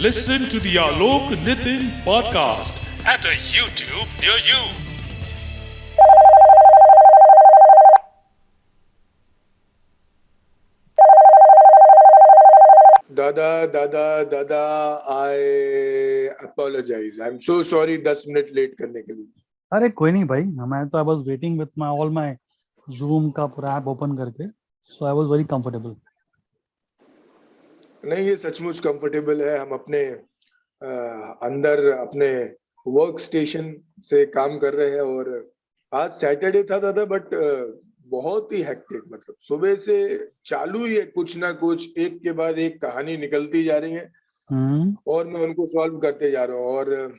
Listen to the Alok Nitin podcast at a YouTube near you. दादा, I apologize. I'm so sorry 10 minute late करने के लिए. अरे कोई नहीं भाई, मैं तो I was waiting with my all my Zoom का पूरा ऐप ओपन करके, so I was very comfortable. नहीं, ये सचमुच कंफर्टेबल है. हम अपने अंदर अपने वर्क स्टेशन से काम कर रहे हैं और आज सैटरडे था दादा, बट बहुत ही हेक्टिक. मतलब सुबह से चालू ही है, कुछ ना कुछ एक के बाद एक कहानी निकलती जा रही है और मैं उनको सॉल्व करते जा रहा हूँ. और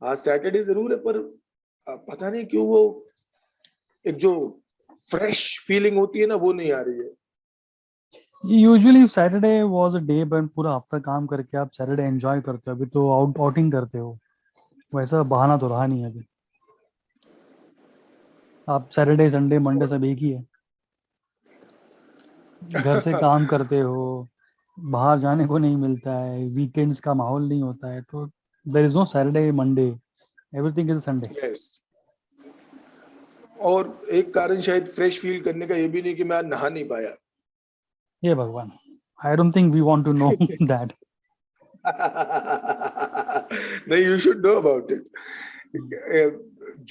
आज सैटरडे जरूर है, पर पता नहीं क्यों वो एक जो फ्रेश फीलिंग होती है ना, वो नहीं आ रही है. Usually Saturday was a day when पूरा हफ्ता काम करके आप सैटरडे एंजॉय करते हो. अभी तो आउटिंग करते हो, वैसा बहाना तो रहा नहीं अभी. आप सैटरडे संडे मंडे सब एक ही है. घर से काम करते हो, बाहर जाने को नहीं मिलता है, वीकेंड्स का माहौल नहीं होता है, तो there is no Saturday Monday, everything is Sunday. Yes. और एक कारण शायद फ्रेश फील करने का ये भी नहीं कि मैं आज नहा नहीं पाया. ये भगवान, I don't think we want to know that. नहीं, you should know about it.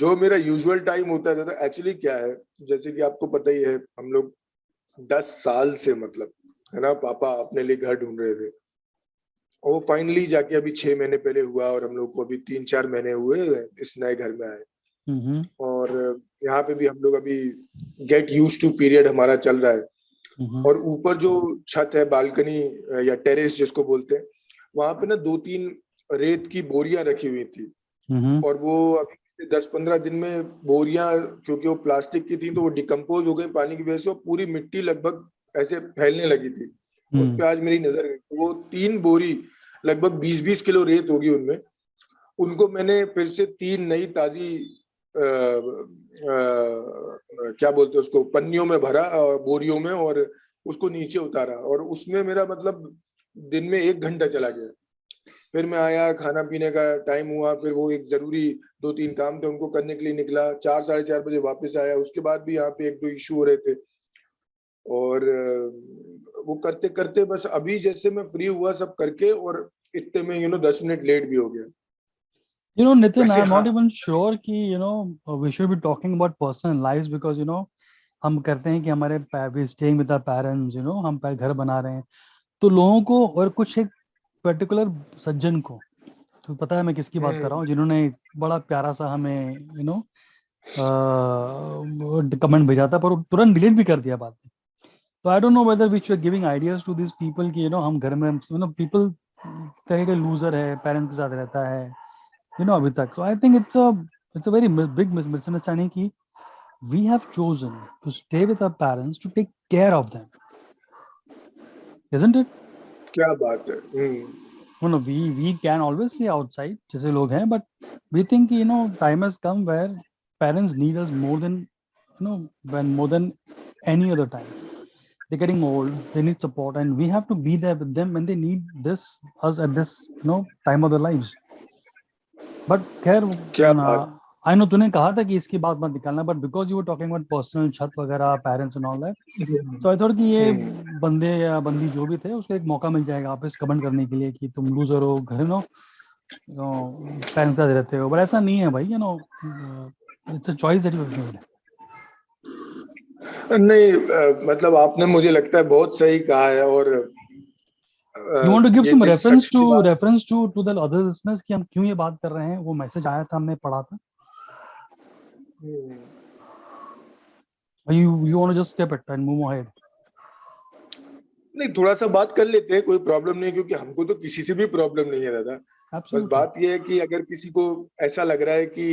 जो मेरा यूजुअल टाइम होता है, एक्चुअली क्या है, जैसे कि आपको पता ही है, हम लोग 10 साल से, मतलब है ना, पापा अपने लिए घर ढूंढ रहे थे. वो फाइनली जाके अभी 6 महीने पहले हुआ और हम लोग को अभी 3-4 महीने हुए इस नए घर में आए. और यहाँ पे भी हम लोग अभी गेट यूज्ड टू पीरियड हमारा चल रहा है. और ऊपर जो छत है, बालकनी या टेरेस जिसको बोलते हैं, वहां पे ना 2-3 रेत की बोरियां रखी हुई थी. और वो अभी 10-15 दिन में बोरियां, क्योंकि वो प्लास्टिक की थी, तो वो डिकम्पोज हो गई पानी की वजह से, और पूरी मिट्टी लगभग ऐसे फैलने लगी थी. उस पे आज मेरी नजर गई. वो 3 बोरी लगभग 20-20 किलो रेत होगी उनमें. उनको मैंने फिर से 3 नई ताजी क्या बोलते हैं उसको, पन्नियों में भरा, बोरियों में, और उसको नीचे उतारा. और उसमें मेरा मतलब दिन में 1 घंटा चला गया. फिर मैं आया, खाना पीने का टाइम हुआ, फिर वो एक जरूरी 2-3 काम थे, उनको करने के लिए निकला. 4-4:30 बजे वापस आया. उसके बाद भी यहाँ पे 1-2 इशू हो रहे थे, और वो करते करते बस अभी जैसे मैं फ्री हुआ सब करके, और इतने में 10 मिनट लेट भी हो गया. Nitin, वैसे I'm हाँ, not even sure कि we should be talking about personal lives because हम करते हैं कि हमारे we staying with our parents, हम घर बना रहे हैं, तो लोगों को, और कुछ एक पर्टिकुलर सज्जन को, तो पता है मैं किसकी बात कर रहा हूँ, जिन्होंने बड़ा प्यारा सा हमें कमेंट भेजा था, पर वो तुरंत डिलीट भी कर दिया बाद में. तो I don't know whether we should giving ideas to this people कि हम घर में पीपल तरह के लूजर है, पेरेंट्स के साथ रहता है अभी तक. So I think it's a very big misunderstanding कि we have chosen to stay with our parents to take care of them, isn't it? क्या बात है. No, we can always stay outside जैसे लोग हैं, but we think कि time has come where parents need us more than more than any other time. They're getting old, they need support, and we have to be there with them when they need us at this time of their lives. But खैर, क्या बात. I know तूने कहा था कि इसकी बात मत निकालना, but because you were talking about personal छत वगैरह, parents and all that, so I thought कि ये बंदे या बंदी जो भी थे, उसको एक मौका मिल जाएगा वापस कमेंट करने के लिए कि तुम लूजर हो, घर पेरेंट्स के साथ रहते हो. बट ऐसा नहीं है भाई, it's a choice that you have made. नहीं, मतलब आपने, मुझे लगता है, बहुत सही कहा है. और यू वांट टू गिव ये सम जिस शख्स की बात, reference to the other listeners कि हम क्यों ये बात कर रहे हैं. वो मैसेज आया था, हमने पढ़ा था. You want to just skip it and move ahead? नहीं, थोड़ा सा बात कर लेते हैं, कोई प्रॉब्लम नहीं, क्योंकि हमको तो किसी से भी प्रॉब्लम नहीं है दादा. बस बात ये है कि अगर किसी को ऐसा लग रहा है कि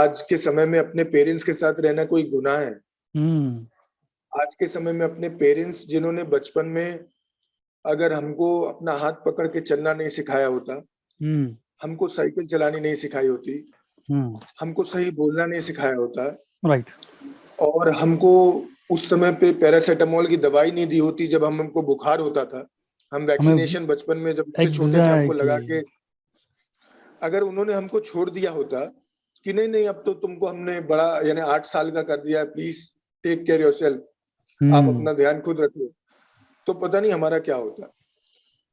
आज के समय में अपने पेरेंट्स के साथ रहना कोई गुनाह है. आज के समय में अपने पेरेंट्स, जिन्होंने बचपन में अगर हमको अपना हाथ पकड़ के चलना नहीं सिखाया होता, हमको साइकिल चलानी नहीं सिखाई होती, हमको सही बोलना नहीं सिखाया होता, राइट, और हमको उस समय पे पैरासिटामोल की दवाई नहीं दी होती जब हमको बुखार होता था, हम वैक्सीनेशन बचपन में जब थे छोटे थे हमको लगा Exactly. के अगर उन्होंने हमको छोड़ दिया होता कि नहीं नहीं अब तो तुमको हमने बड़ा यानी 8 साल का कर दिया है, प्लीज टेक केयर योरसेल्फ, आप हम्म अपना ध्यान खुद रखो, तो पता नहीं हमारा क्या होता।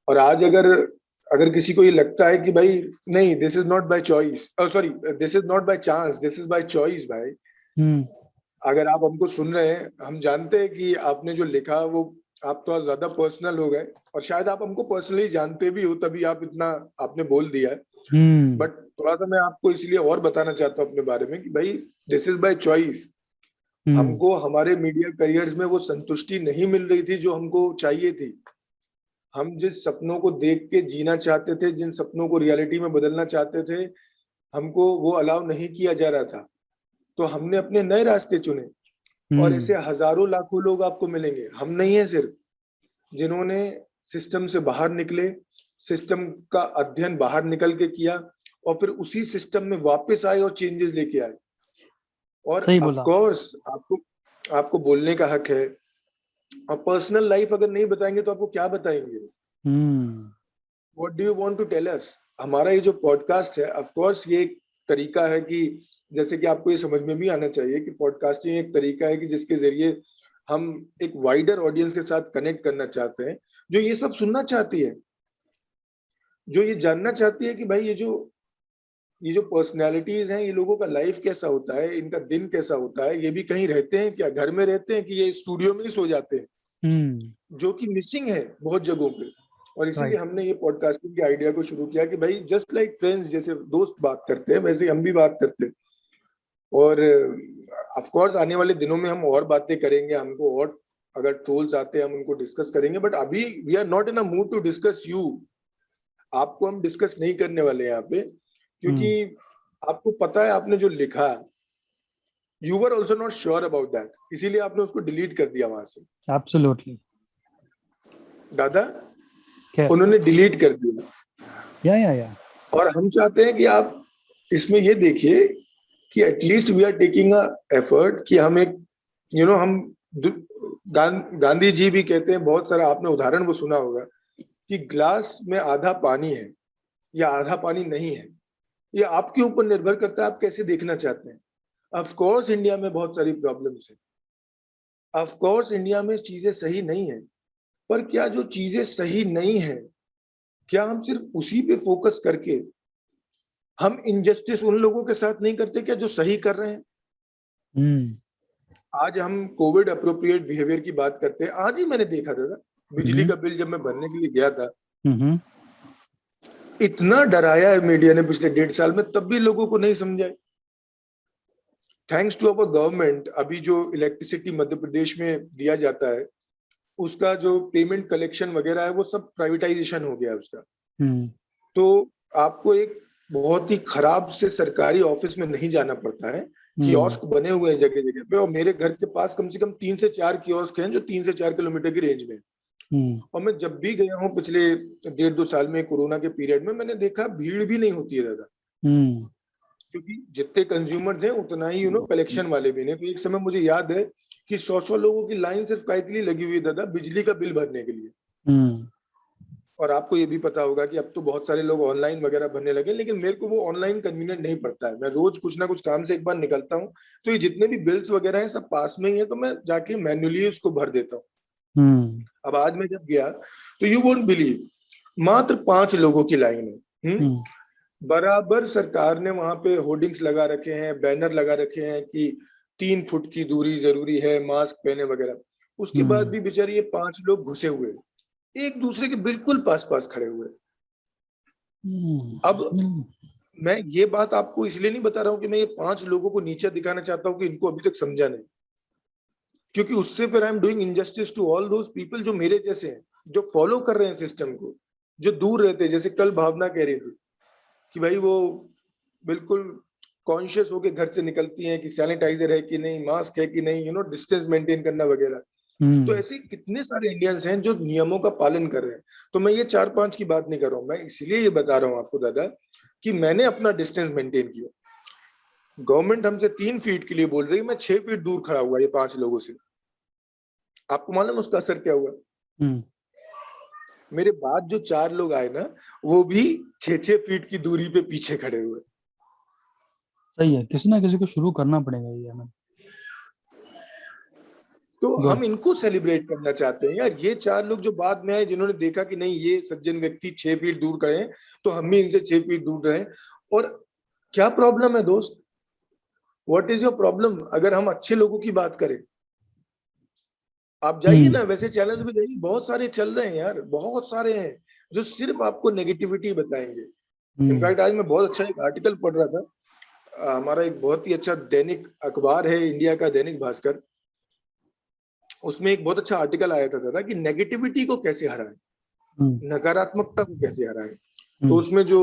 और आज अगर किसी को ये लगता है कि भाई नहीं this is not by choice, sorry this is not by chance, this is by choice भाई, हम्म अगर आप हमको सुन रहे हैं, हम जानते हैं कि आपने जो लिखा वो आप थोड़ा ज्यादा पर्सनल हो गए और शायद आप हमको पर्सनली जानते भी हो तभी आप इतना आपने बोल दिया है, बट थोड़ा सा मैं आपको इसलिए और बताना चाहता हूँ अपने बारे में कि भाई दिस इज बाय चॉइस। हमको हमारे मीडिया करियर्स में वो संतुष्टि नहीं मिल रही थी जो हमको चाहिए थी। हम जिस सपनों को देख के जीना चाहते थे, जिन सपनों को रियलिटी में बदलना चाहते थे, हमको वो अलाउ नहीं किया जा रहा था, तो हमने अपने नए रास्ते चुने। और ऐसे हजारों लाखों लोग आपको मिलेंगे, हम नहीं है सिर्फ, जिन्होंने सिस्टम से बाहर निकले, सिस्टम का अध्ययन बाहर निकल के किया और फिर उसी सिस्टम में वापस आए और चेंजेस लेके आए। और ऑफ कोर्स आपको बोलने का हक है, और पर्सनल लाइफ अगर नहीं बताएंगे तो आपको क्या बताएंगे? What do you want to tell us? हमारा ये जो पॉडकास्ट है, ऑफ कोर्स ये एक तरीका है कि जैसे कि आपको ये समझ में भी आना चाहिए कि पॉडकास्टिंग एक तरीका है कि जिसके जरिए हम एक वाइडर ऑडियंस के साथ कनेक्ट करना चाहते हैं, जो ये सब सुनना चाहती है, जो ये जानना चाहती है कि भाई ये जो पर्सनैलिटीज हैं, ये लोगों का लाइफ कैसा होता है, इनका दिन कैसा होता है, ये भी कहीं रहते हैं क्या, घर में रहते हैं कि ये स्टूडियो में ही सो जाते हैं, जो कि मिसिंग है बहुत जगहों पे। और इसीलिए हमने ये पॉडकास्टिंग के आइडिया को शुरू किया कि भाई जस्ट लाइक फ्रेंड्स, जैसे दोस्त बात करते हैं वैसे हम भी बात करते हैं। और ऑफ कोर्स आने वाले दिनों में हम और बातें करेंगे, हमको और अगर ट्रोल्स आते हैं हम उनको डिस्कस करेंगे, बट अभी we are not in a mood to discuss you. आपको हम डिस्कस नहीं करने वाले यहाँ पे, क्योंकि आपको पता है आपने जो लिखा, you were also not sure about that, इसीलिए आपने उसको डिलीट कर दिया वहां से। एब्सोल्युटली दादा, उन्होंने डिलीट कर दिया। या और हम चाहते हैं कि आप इसमें ये देखिए कि at least we are taking a effort कि हम एक हम गांधी जी भी कहते हैं, बहुत सारा आपने उदाहरण वो सुना होगा कि ग्लास में आधा पानी है या आधा पानी नहीं है, ये आपके ऊपर निर्भर करता है आप कैसे देखना चाहते हैं। ऑफ कोर्स इंडिया में बहुत सारी प्रॉब्लम्स है, ऑफ कोर्स इंडिया में चीजें सही नहीं है, पर क्या जो चीजें सही नहीं है, क्या हम सिर्फ उसी पे फोकस करके हम इनजस्टिस उन लोगों के साथ नहीं करते क्या जो सही कर रहे हैं? आज हम कोविड अप्रोप्रिएट बिहेवियर की बात करते हैं। आज ही मैंने देखा था बिजली का बिल जब मैं भरने के लिए गया था, इतना डराया है मीडिया ने पिछले 1.5 साल में, तब भी लोगों को नहीं समझा। थैंक्स टू अवर गवर्नमेंट, अभी जो इलेक्ट्रिसिटी मध्य प्रदेश में दिया जाता है, उसका जो पेमेंट कलेक्शन वगैरह है वो सब प्राइवेटाइजेशन हो गया है उसका। तो आपको एक बहुत ही खराब से सरकारी ऑफिस में नहीं जाना पड़ता है, कियोस्क बने हुए हैं जगह जगह पे, और मेरे घर के पास कम से कम 3 से 4 कियोस्क हैं जो 3 से 4 किलोमीटर की रेंज में। और मैं जब भी गया हूँ पिछले 1.5-2 साल में कोरोना के पीरियड में, मैंने देखा भीड़ भी नहीं होती है दादा, क्योंकि जितने कंज्यूमर्स हैं उतना ही कलेक्शन वाले भी नहीं। तो एक समय मुझे याद है कि 100 लोगों की लाइन सिर्फ काय के लिए लगी हुई है दादा, बिजली का बिल भरने के लिए। और आपको ये भी पता होगा कि अब तो बहुत सारे लोग ऑनलाइन वगैरह भरने लगे, लेकिन मेरे को वो ऑनलाइन कन्वीनियंट नहीं पड़ता है। मैं रोज कुछ ना कुछ काम से एक बार निकलता हूँ, तो ये जितने भी बिल्स वगैरह हैं सब पास में ही है, तो मैं जाके मैन्युअली उसको भर देता हूँ। अब आज मैं जब गया तो यू वोंट बिलीव, मात्र 5 लोगों की लाइन है। बराबर सरकार ने वहां पे होर्डिंग्स लगा रखे हैं, बैनर लगा रखे हैं कि 3 फुट की दूरी जरूरी है, मास्क पहने वगैरह। उसके बाद भी बेचारे ये 5 लोग घुसे हुए, एक दूसरे के बिल्कुल पास पास खड़े हुए। अब मैं ये बात आपको इसलिए नहीं बता रहा हूं कि मैं ये 5 लोगों को नीचा दिखाना चाहता हूं कि इनको अभी तक समझा नहीं, क्योंकि उससे फिर I am doing injustice to all those people जो मेरे जैसे हैं, जो फॉलो कर रहे हैं सिस्टम को, जो दूर रहते हैं। जैसे कल भावना कह रही थी कि भाई वो बिल्कुल कॉन्शियस होके घर से निकलती हैं कि सैनिटाइजर है कि नहीं, मास्क है कि नहीं, डिस्टेंस मेंटेन करना वगैरह। तो ऐसे कितने सारे इंडियंस हैं जो नियमों का पालन कर रहे हैं। तो मैं ये 4-5 की बात नहीं कर रहा हूँ, मैं इसलिए ये बता रहा हूँ आपको दादा कि मैंने अपना डिस्टेंस मेंटेन किया। गवर्नमेंट हमसे 3 फीट के लिए बोल रही है, मैं 6 फीट दूर खड़ा हुआ ये 5 लोगों से। आपको मालूम उसका असर क्या हुआ? मेरे बाद जो 4 लोग आए ना, वो भी 6-6 फीट की दूरी पे पीछे खड़े हुए। सही है, किसी ना किसी को शुरू करना पड़ेगा ये हमें। तो गुड। हम इनको सेलिब्रेट करना चाहते हैं यार। ये 4 लोग जो बाद में आए, जिन्होंने देखा कि नहीं ये सज्जन व्यक्ति 6 फीट दूर खड़े हैं, तो हम भी इनसे 6 फीट दूर रहें। और क्या प्रॉब्लम है दोस्त? What is your problem? अगर हम अच्छे लोगों की बात करें, आप जाइए ना, वैसे चैनल्स भी जाइए, बहुत सारे चल रहे हैं यार, बहुत सारे हैं जो सिर्फ आपको नेगेटिविटी बताएंगे। इनफैक्ट आज मैं बहुत अच्छा एक आर्टिकल पढ़ रहा था, हमारा एक बहुत ही अच्छा दैनिक अखबार है इंडिया का, दैनिक भास्कर। उसमें एक बहुत अच्छा आर्टिकल आया था दादा कि नेगेटिविटी को कैसे हराएं, नकारात्मकता को कैसे हराएं। तो उसमें जो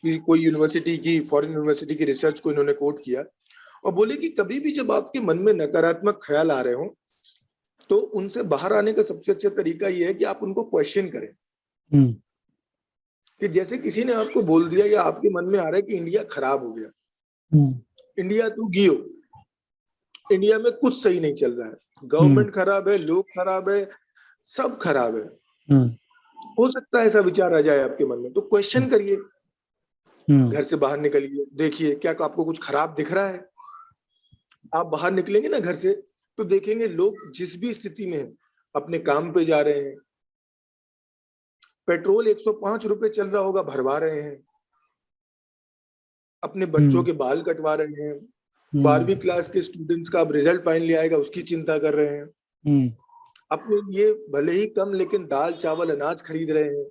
कोई यूनिवर्सिटी की, फॉरेन यूनिवर्सिटी की रिसर्च को इन्होंने कोट किया और बोले कि कभी भी जब आपके मन में नकारात्मक ख्याल आ रहे हो, तो उनसे बाहर आने का सबसे अच्छा तरीका ये है कि आप उनको क्वेश्चन करें। कि जैसे किसी ने आपको बोल दिया या आपके मन में आ रहा है कि इंडिया खराब हो गया, इंडिया टू गियो, इंडिया में कुछ सही नहीं चल रहा है, गवर्नमेंट खराब है, लोग खराब है, सब खराब है। हो सकता है ऐसा विचार आ जाए आपके मन में, तो क्वेश्चन करिए, घर से बाहर निकलिए, देखिए क्या आपको कुछ खराब दिख रहा है। आप बाहर निकलेंगे ना घर से, तो देखेंगे लोग जिस भी स्थिति में है, अपने काम पे जा रहे हैं, पेट्रोल 105 रुपए चल रहा होगा, भरवा रहे हैं, अपने बच्चों के बाल कटवा रहे हैं, 12वीं क्लास के स्टूडेंट्स का अब रिजल्ट फाइनली आएगा उसकी चिंता कर रहे हैं, अपने लिए भले ही कम लेकिन दाल चावल अनाज खरीद रहे हैं।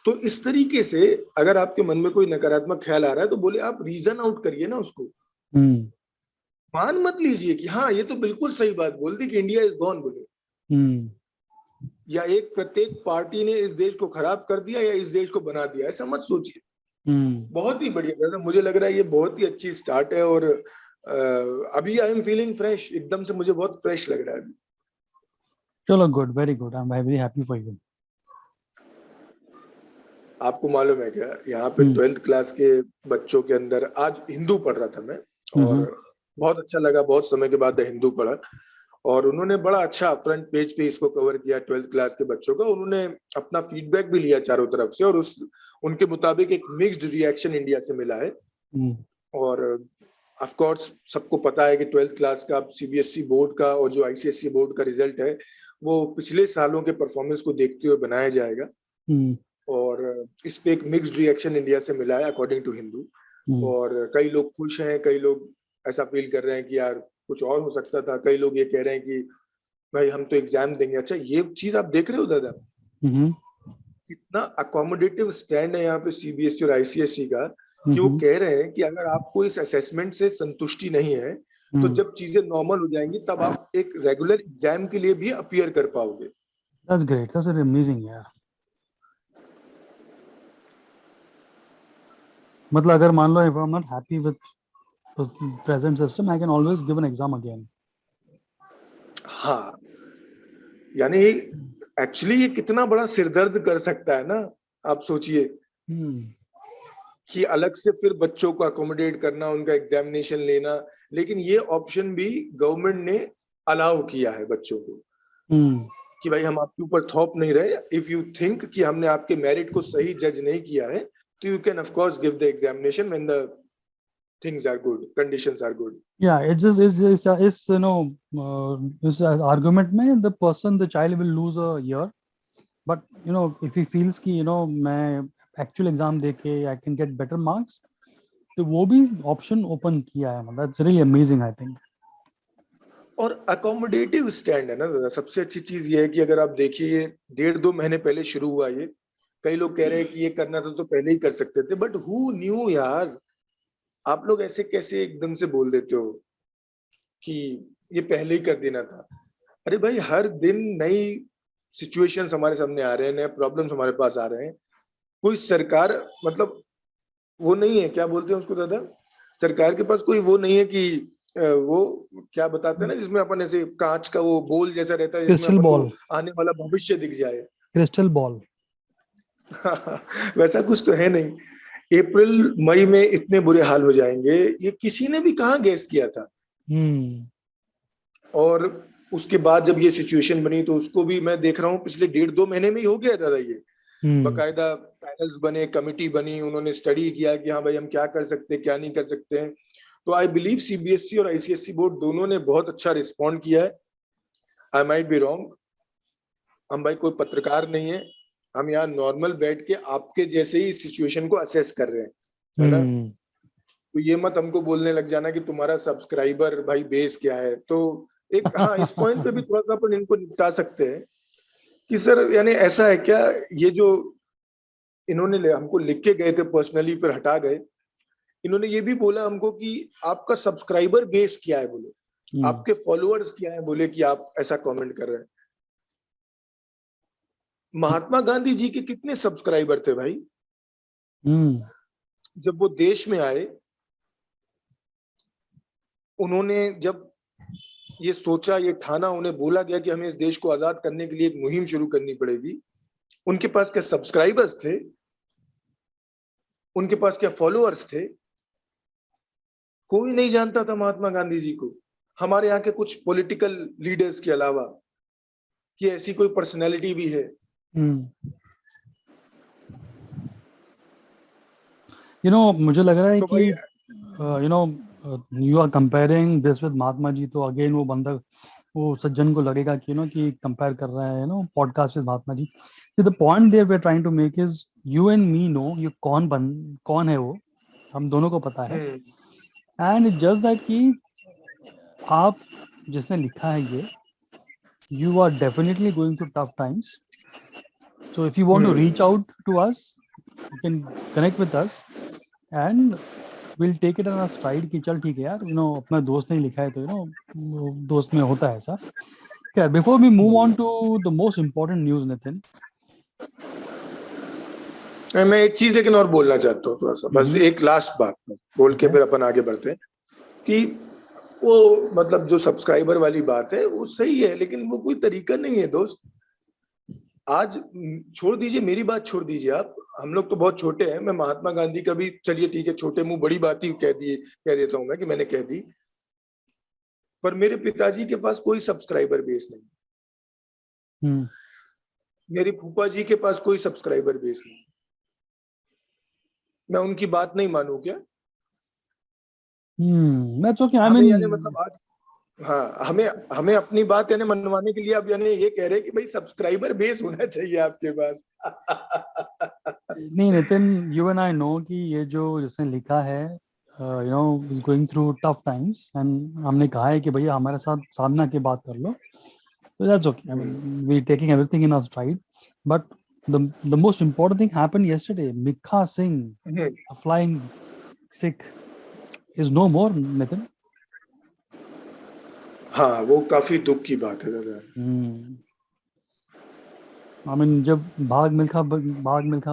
तो इस तरीके से अगर आपके मन में कोई नकारात्मक ख्याल आ रहा है, तो बोले आप रीजन आउट करिए ना उसको। मान मत लीजिए कि हाँ ये तो बिल्कुल सही बात बोल दी कि इंडिया इज गॉन, बोले, या एक प्रत्येक पार्टी ने इस देश को खराब कर दिया या इस देश को बना दिया, ऐसा मत सोचिए। बहुत ही बढ़िया दादा, मुझे लग रहा है ये बहुत ही अच्छी स्टार्ट है। और अभी आई एम फीलिंग फ्रेश, एकदम से मुझे बहुत फ्रेश लग रहा है अभी। चलो, good, very good, I am very happy for you. आपको मालूम है क्या, यहाँ पे 12th क्लास के बच्चों के अंदर, आज हिंदू पढ़ रहा था मैं, और बहुत अच्छा लगा, बहुत समय के बाद हिंदू पढ़ा, और उन्होंने बड़ा अच्छा फ्रंट पेज पे इसको कवर किया 12th क्लास के बच्चों का। उन्होंने अपना फीडबैक भी लिया चारों तरफ से, और उनके मुताबिक एक मिक्स्ड रिएक्शन इंडिया से मिला है। और ऑफ कोर्स सबको पता है कि 12th क्लास का सीबीएसई बोर्ड का और जो आईसीएसई बोर्ड का रिजल्ट है, वो पिछले सालों के परफॉर्मेंस को देखते हुए बनाया जाएगा। और इस पे एक मिक्स्ड रिएक्शन इंडिया से मिला है अकॉर्डिंग टू हिंदू। और कई लोग खुश हैं, कई लोग ऐसा फील कर रहे हैं कि यार कुछ और हो सकता था, कई लोग ये कह रहे हैं कि भाई हम तो एग्जाम देंगे। अच्छा, ये चीज आप देख रहे हो दादा, कितना अकोमोडेटिव स्टैंड है यहाँ पे सीबीएसई और आईसीएसई का, कि वो कह रहे हैं कि अगर आपको इस असेसमेंट से संतुष्टि नहीं है, तो जब चीजें नॉर्मल हो जाएंगी तब आप एक रेगुलर एग्जाम के लिए भी अपीयर कर पाओगे। That's great, that's amazing यार। मतलब अगर मान लो if I'm not happy with the present system, I can always give an exam again. हाँ, यानी एक्चुअली ये कितना बड़ा सिरदर्द कर सकता है ना, आप सोचिए कि अलग से फिर बच्चों को अकोमोडेट करना, उनका एग्जामिनेशन लेना, लेकिन ये ऑप्शन भी गवर्नमेंट ने अलाउ किया है बच्चों को, कि भाई हम आपके ऊपर थोप नहीं रहे। इफ यू थिंक कि हमने आपके मेरिट को सही जज नहीं किया है, तो you can of course give the examination when the things are good, conditions are good. Yeah, it's just is you know this argument में the person, the child will lose a year, but you know if he feels कि you know मैं actual exam देके I can get better marks, तो वो भी option open किया है। That's really amazing, I think. और अकोमोडेटिव स्टैंड है ना, सबसे अच्छी चीज ये है कि अगर आप देखिए 1.5-2 महीने पहले शुरू हुआ ये, कई लोग कह रहे हैं कि ये करना था तो पहले ही कर सकते थे, बट हु न्यू यार, आप लोग ऐसे कैसे एकदम से बोल देते हो कि ये पहले ही कर देना था। अरे भाई, हर दिन नई सिचुएशंस हमारे सामने आ रहे हैं, नए प्रॉब्लम्स हमारे पास आ रहे हैं। कोई सरकार, मतलब वो नहीं है, क्या बोलते हैं उसको दादा, सरकार के पास कोई वो नहीं है कि वो क्या बताते हैं ना, जिसमें अपन ऐसे कांच का वो बॉल जैसा रहता है, जिसमें अपन को आने वाला भविष्य दिख जाए, क्रिस्टल बॉल। वैसा कुछ तो है नहीं। अप्रैल मई में इतने बुरे हाल हो जाएंगे, ये किसी ने भी कहाँ गैस किया था। और उसके बाद जब ये सिचुएशन बनी तो उसको भी मैं देख रहा हूँ पिछले 1.5-2 महीने में ही हो गया दादा ये। बकायदा पैनल्स बने, कमिटी बनी, उन्होंने स्टडी किया कि हाँ भाई हम क्या कर सकते हैं, क्या नहीं कर सकते हैं। तो आई बिलीव सीबीएसई और आईसीएसई बोर्ड दोनों ने बहुत अच्छा रिस्पॉन्ड किया है। आई माइट बी रॉन्ग, हम भाई कोई पत्रकार नहीं है, हम यहाँ नॉर्मल बैठ के आपके जैसे ही सिचुएशन को असेस कर रहे हैं, है ना। तो ये मत हमको बोलने लग जाना कि तुम्हारा सब्सक्राइबर भाई बेस क्या है। तो एक हाँ, इस पॉइंट पे भी थोड़ा सा अपन इनको निपटा सकते हैं कि सर यानी ऐसा है क्या, ये जो इन्होंने हमको लिख के गए थे पर्सनली फिर हटा गए, इन्होंने ये भी बोला हमको कि आपका सब्सक्राइबर बेस क्या है, बोले आपके फॉलोअर्स क्या है, बोले कि आप ऐसा कमेंट कर रहे हैं। महात्मा गांधी जी के कितने सब्सक्राइबर थे भाई? जब वो देश में आए, उन्होंने जब ये सोचा, ये ठाना, उन्हें बोला गया कि हमें इस देश को आजाद करने के लिए एक मुहिम शुरू करनी पड़ेगी, उनके पास क्या सब्सक्राइबर्स थे? उनके पास क्या फॉलोअर्स थे? कोई नहीं जानता था महात्मा गांधी जी को, हमारे यहाँ के कुछ पॉलिटिकल लीडर्स के अलावा, कि ऐसी कोई पर्सनैलिटी भी है। मुझे लग रहा है तो कि you are comparing this with Mahatma ji, तो अगेन वो बंदा, वो सज्जन को लगेगा कि कि कंपेयर कर रहा है podcast with Mahatma ji. The point there we are trying to make is you and me know ये कौन है, वो हम दोनों को पता है। एंड जस्ट दैट कि आप जिसने लिखा है ये, you are definitely going through tough times. So if you want to reach out to us, you can connect with us and we'll take it on our stride कि चल ठीक है यार, अपना दोस्त ने लिखा है तो दोस्त में होता है ऐसा। Okay, before we move on to the most important news, Nitin, मैं एक चीज लेकिन और बोलना चाहता हूँ थोड़ा सा, बस एक लास्ट बात बोल के फिर अपन आगे बढ़ते हैं कि वो मतलब जो सब्सक्राइबर वाली बात है वो सही है, लेकिन वो कोई तरीका नहीं है दोस्त। आज छोड़ दीजिए, मेरी बात छोड़ दीजिए आप, हम लोग तो बहुत छोटे हैं। मैं महात्मा गांधी का भी, चलिए ठीक है, छोटे मुंह बड़ी बात ही कह देता हूं मैं कि मैंने कह दी, पर मेरे पिताजी के पास कोई सब्सक्राइबर बेस नहीं। मेरी फूफा जी के पास कोई सब्सक्राइबर बेस नहीं। मैं उनकी बात नहीं मानूं क्या? that's okay. I हमें mean, यानी मतलब आज हाँ, हमें अपनी बात यानी मनवाने के लिए आप यानी ये कह रहे हैं कि भाई सब्सक्राइबर बेस होना चाहिए आपके पास। नहीं Nitin, you and I know कि ये जो जिसने लिखा है is going through tough times, and हमने कहा है कि भैया हमारे साथ सामना के बात कर लो, so that's okay. I mean, we're taking everything in our stride, but the most important thing happened yesterday. Mikha Singh, a flying Sikh, is no more, Nitin. हाँ, वो काफी दुख की बात है दादा। I mean, जब भाग मिल्खा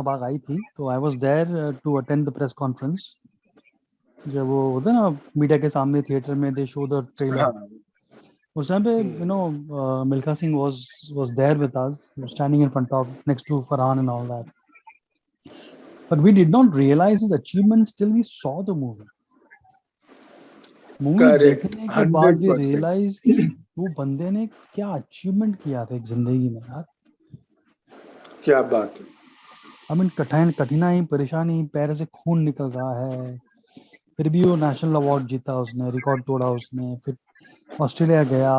भाग आई थी, तो I was there to attend the press conference. जब वो होता ना मीडिया के सामने थिएटर में they show the trailer. उस टाइम पे Milkha Singh was there with us, standing in front of, next to Farhan and all that. But we did not realize his achievements till we saw the movie. Movie देखने के बाद we realize कि वो बंदे ने क्या achievement किया था एक जिंदगी में यार। क्या बात है। I mean, कठिनाई, परेशानी, पैर से खून निकल रहा है, फिर भी वो नेशनल अवार्ड जीता उसने, रिकॉर्ड तोड़ा उसने, फिर ऑस्ट्रेलिया गया,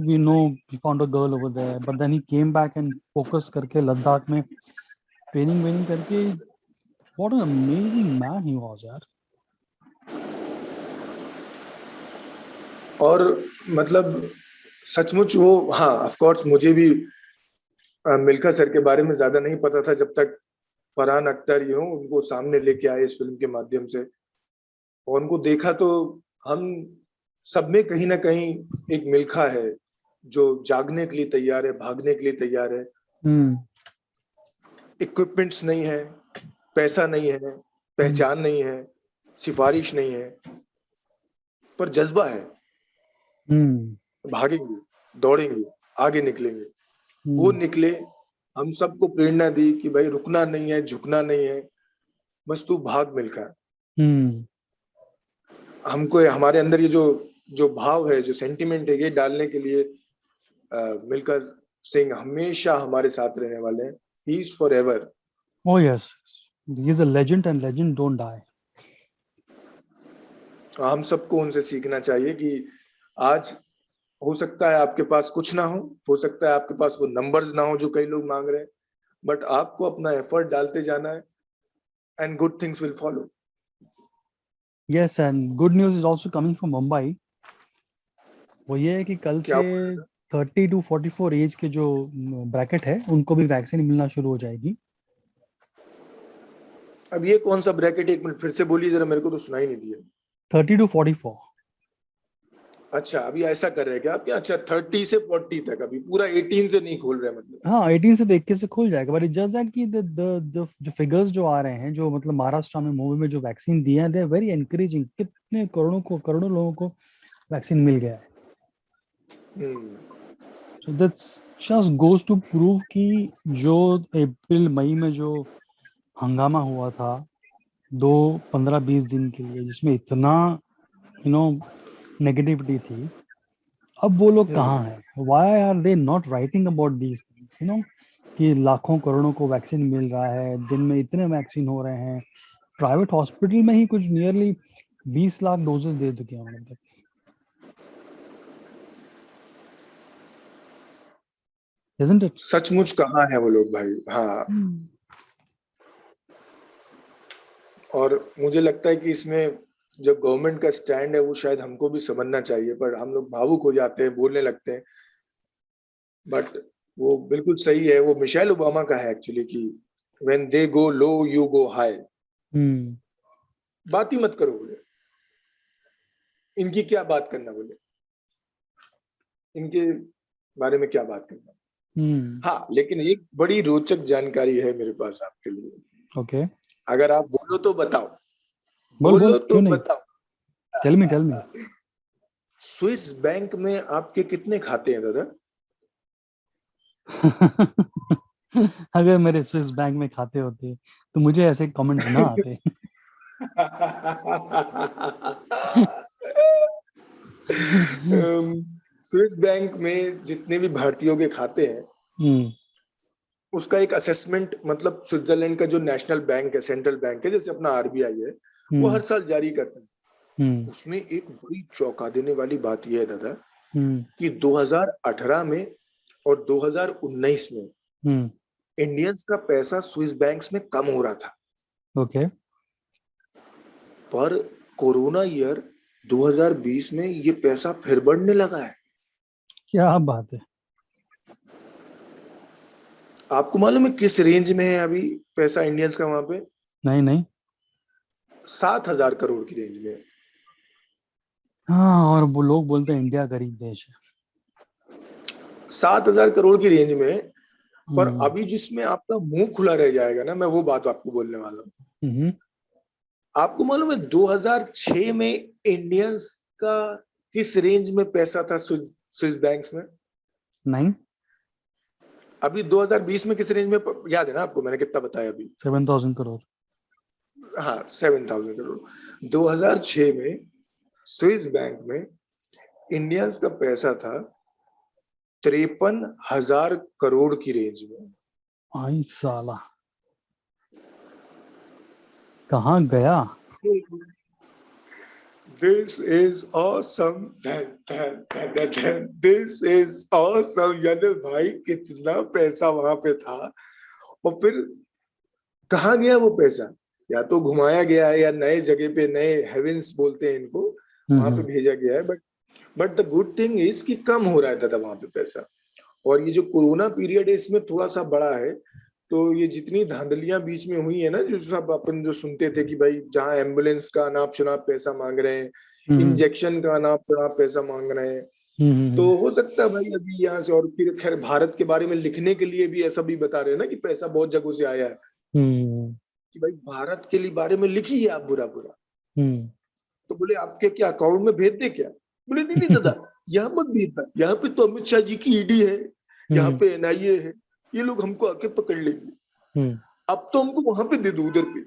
we know he found a girl over there, but then he came back and focus करके लद्दाख में ट्रेनिंग करके, what an amazing man he was यार। और मतलब सचमुच वो, हाँ ऑफ कोर्स मुझे भी मिल्खा सर के बारे में ज्यादा नहीं पता था जब तक फरहान अख्तर उनको सामने लेके आए इस फिल्म के माध्यम से, और उनको देखा तो हम सब में कहीं ना कहीं एक मिल्खा है जो जागने के लिए तैयार है, भागने के लिए तैयार है। इक्विपमेंट्स नहीं है, पैसा नहीं है, पहचान नहीं है, सिफारिश नहीं है, पर जज्बा है। भागेंगे, दौड़ेंगे, आगे निकलेंगे। वो निकले, हम सबको प्रेरणा दी कि भाई रुकना नहीं है, झुकना नहीं है, बस तू भाग मिल्खा। हमको हमारे अंदर ये जो भाव है, जो सेंटिमेंट है, ये डालने के लिए मिल्खा सिंह हमेशा हमारे साथ रहने वाले हैं. He is for ever. Oh yes, he is a legend and legend don't die. हम सबको उनसे सीखना चाहिए कि आज हो सकता है आपके पास कुछ ना हो सकता है आपके पास वो नंबर्स ना हो जो कई लोग मांग रहे हैं, बट आपको अपना एफर्ट डालते जाना है and good things will follow. Yes, and good news is also coming from Mumbai. वो ये है कि कल क्या से 30 to 44 एज के जो ब्रैकेट है उनको भी वैक्सीन मिलना शुरू हो जाएगी. अब ये कौन सा ब्रैकेट, एक मिनट फिर से बोलिए जरा, मेरे को तो सुनाई नहीं दिया. 30 to 44. अच्छा, अभी ऐसा कर रहे हैं क्या आप? क्या अच्छा 30 से 40 तक, अभी पूरा 18 से नहीं खोल रहे मतलब? हाँ 18 से देख के से खुल जाएगा. बट इट जस्ट दैट कि जो फिगर्स जो आ रहे हैं, जो मतलब महाराष्ट्र में मुंबई में जो वैक्सीन दिए हैं, दे आर वेरी एनकरेजिंग. कितने करोड़ों लोगों को वैक्सीन मिल गया है. So that's just goes to prove कि जो अप्रैल मई में जो हंगामा हुआ था 15-20 दिन के लिए, जिसमें इतना नेगेटिविटी थी, अब वो लोग कहाँ हैं? Why are they not writing about these things कि लाखों करोड़ों को वैक्सीन मिल रहा है, दिन में इतने वैक्सीन हो रहे हैं. प्राइवेट हॉस्पिटल में ही कुछ नियरली 20 लाख डोजेस दे चुके हैं हम तक. Isn't it? सचमुच कहाँ है वो लोग भाई? हाँ. और मुझे लगता है कि इसमें जो गवर्नमेंट का स्टैंड है वो शायद हमको भी समझना चाहिए, पर हम लोग भावुक हो जाते हैं, बोलने लगते हैं. बट वो बिल्कुल सही है, वो मिशेल ओबामा का है एक्चुअली कि when they go low you go high. बात ही मत करो बोले. इनकी क्या बात करना बोले, इनके बारे में क्या बात करना. हाँ, लेकिन एक बड़ी रोचक जानकारी है मेरे पास आपके लिए. ओके. अगर आप बोलो तो बताओ. बोलो तो बताओ. Tell me. स्विस बैंक में आपके कितने खाते हैं दादा? अगर मेरे स्विस बैंक में खाते होते तो मुझे ऐसे कमेंट्स ना आते. स्विस बैंक में जितने भी भारतीयों के खाते हैं, उसका एक असेसमेंट, मतलब स्विट्जरलैंड का जो नेशनल बैंक है, सेंट्रल बैंक है, जैसे अपना आरबीआई है, वो हर साल जारी करता है. उसमें एक बड़ी चौंका देने वाली बात यह है दादा कि 2018 में और 2019 में इंडियंस का पैसा स्विस बैंक्स में कम हो रहा था. ओके. पर कोरोना ईयर 2020 में ये पैसा फिर बढ़ने लगा है. क्या बात है. आपको मालूम है किस रेंज में है अभी पैसा इंडियंस का वहां पे? नहीं. 7,000 करोड़ की रेंज में. हाँ, और वो लोग बोलते हैं इंडिया गरीब देश है. 7,000 करोड़ की रेंज में. पर अभी जिसमें आपका मुंह खुला रह जाएगा ना, मैं वो बात आपको बोलने वाला हूँ. आपको मालूम है 2006 में इंडियंस का किस रेंज में पैसा था स्विस बैंक्स में? नहीं. अभी 2020 में किस रेंज में, याद है ना आपको मैंने कितना बताया अभी? 7,000 करोड़. हाँ, 7,000 करोड़. 2006 में स्विस बैंक में इंडियंस का पैसा था 53,000 करोड़ की रेंज में. आई साला, कहाँ गया? This is awesome. This is awesome. यानी भाई कितना पैसा वहां पे था, और फिर कहाँ गया वो पैसा? या तो घुमाया गया है, या नए जगह पे, नए हेवेंस बोलते हैं इनको, वहां पे भेजा गया है. But the good thing is कि कम हो रहा है दादा वहां पे पैसा. और ये जो कोरोना पीरियड है इसमें थोड़ा सा बड़ा है. तो ये जितनी धांधलियां बीच में हुई है ना, जो सब अपन जो सुनते थे कि भाई जहाँ एम्बुलेंस का अनाप शनाप पैसा मांग रहे हैं, इंजेक्शन का अनाप शनाप पैसा मांग रहे हैं, तो हो सकता है भाई अभी यहाँ से, और फिर खैर भारत के बारे में लिखने के लिए भी ऐसा भी बता रहे हैं ना कि पैसा बहुत जगहों से आया है, कि भाई भारत के लिए बारे में लिखिए आप बुरा. तो बोले आपके क्या अकाउंट में भेज दे क्या? बोले नहीं दादा, यहाँ मत भेजना, यहाँ पे तो अमित शाह जी की ईडी है, यहाँ पे एनआईए है, ये लोग हमको आके पकड़ लेंगे. अब तो हमको वहां पे दे दो, उधर पे.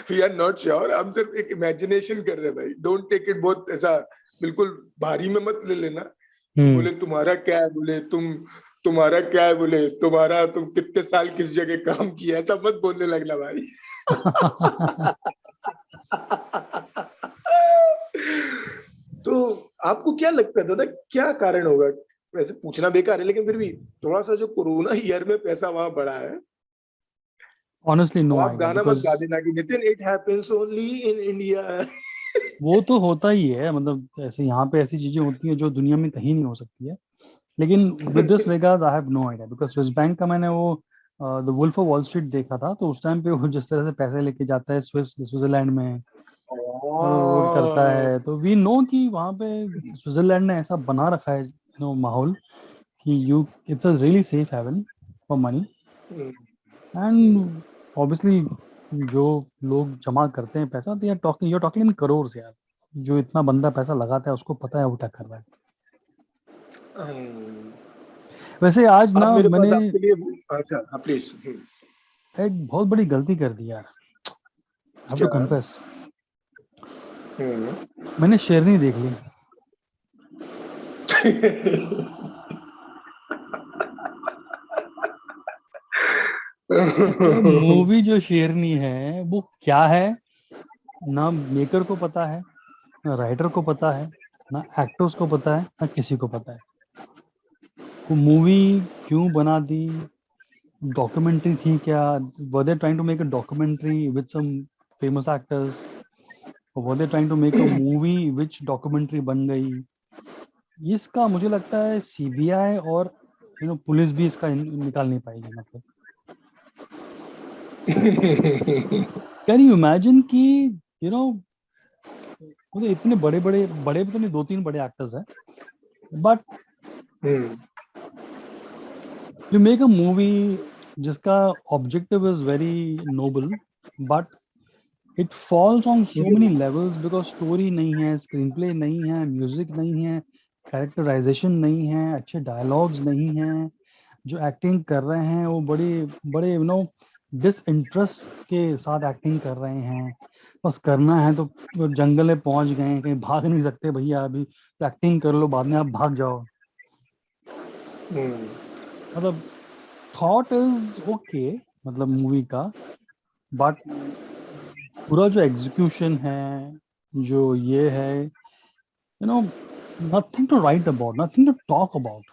we are not sure. हम सिर्फ एक इमेजिनेशन कर रहे हैं भाई. डोंट टेक इट बहुत ऐसा बिल्कुल भारी में मत ले लेना. बोले तुम्हारा क्या है, बोले तुम्हारा क्या है, बोले तुम कितने साल किस जगह काम किया, ऐसा मत बोलने लगना भाई। तो आपको क्या लगता है दादा, क्या कारण होगा? वैसे पूछना बेकार है, लेकिन फिर भी थोड़ा सा जो कोरोना ईयर में पैसा वहां बढ़ा है, ऑनेस्टली अब नो आप आइडिया, गाना मत बिकॉज गा देना कि Nitin it happens only in India. वो तो होता ही है, मतलब ऐसे यहाँ पे ऐसी चीजें होती हैं जो दुनिया में कहीं नहीं हो सकती है। लेकिन with this regard I have no idea, because Swiss bank का मैंने वो the Wolf of Wall Street देखा था, तो उस टाइम पे वो जिस तरह से पैसे लेके जाता है स्विट्जरलैंड में और वो करता है, तो वी नो कि वहाँ पे स्विट्जरलैंड ने ऐसा बना रखा है माहौल कि you it's a really safe haven for money. And obviously जो लोग जमा करते हैं पैसा, they are talking, you are talking in crore यार। जो इतना बंदा पैसा लगाता है उसको पता है वो क्या कर रहा है। वैसे आज अब ना मेरे मैंने पास आपके लिए अच्छा, हाँ प्लीज। एक बहुत बड़ी गलती कर दी यार, हैव टू क्या? कन्फेस। मैंने शेरनी देख ली। मूवी जो शेरनी है वो क्या है, ना मेकर को पता है, ना राइटर को पता है, ना एक्टर्स को पता है, ना किसी को पता है। वो मूवी क्यों बना दी, डॉक्यूमेंट्री थी क्या, were they trying to make a documentary with some famous actors, were they trying to make a movie which documentary बन गई। इसका मुझे लगता है सीबीआई और पुलिस भी इसका निकाल नहीं पाएगी। मतलब कैन यू इमेजिन कि यू नो मतलब इतने बड़े बड़े बड़े भी तो नहीं, दो तीन बड़े एक्टर्स हैं, but you make a movie जिसका objective is very noble, but it falls on so many levels because story नहीं है, स्क्रीन प्ले नहीं है, म्यूजिक नहीं है, कैरेक्टराइजेशन नहीं है, अच्छे डायलॉग्स नहीं हैं, जो एक्टिंग कर रहे हैं वो बड़ी बड़े डिसइंटरेस्ट के साथ एक्टिंग कर रहे हैं। बस करना है तो जंगल में पहुंच गए हैं, कहीं भाग नहीं सकते भैया अभी, तो एक्टिंग कर लो, बाद में आप भाग जाओ। मतलब थॉट इज ओके, मतलब मूवी का, बट पूरा जो एग्जीक्यूशन है, जो ये है, nothing to write about, nothing to talk about.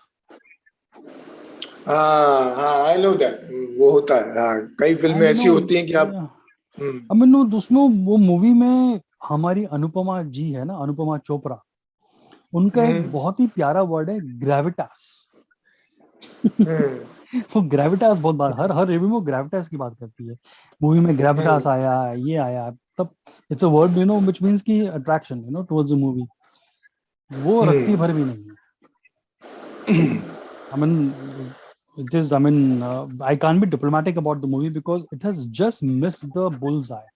हाँ हाँ, आई नो दैट, वो होता है। हाँ, कई फिल्में एंड ऐसी होती हैं कि आप आई मीन उसमें वो मूवी में हमारी अनुपमा जी है ना, अनुपमा चोपड़ा, उनका एक हम्म, बहुत ही प्यारा वर्ड है ग्रेविटास। हम्म, वो ग्रेविटास बहुत बार हर हर रिव्यू में ग्रेविटास की बात करती है। मूवी में ग्रेविटास हम्म, आया, ये आया, तब it's a word which means की अट्रैक्शन टुवर्ड्स द मूवी। वो रत्ती भर भी नहीं है। I mean, it is. I mean, I can't be diplomatic about the movie because it has just missed the bullseye.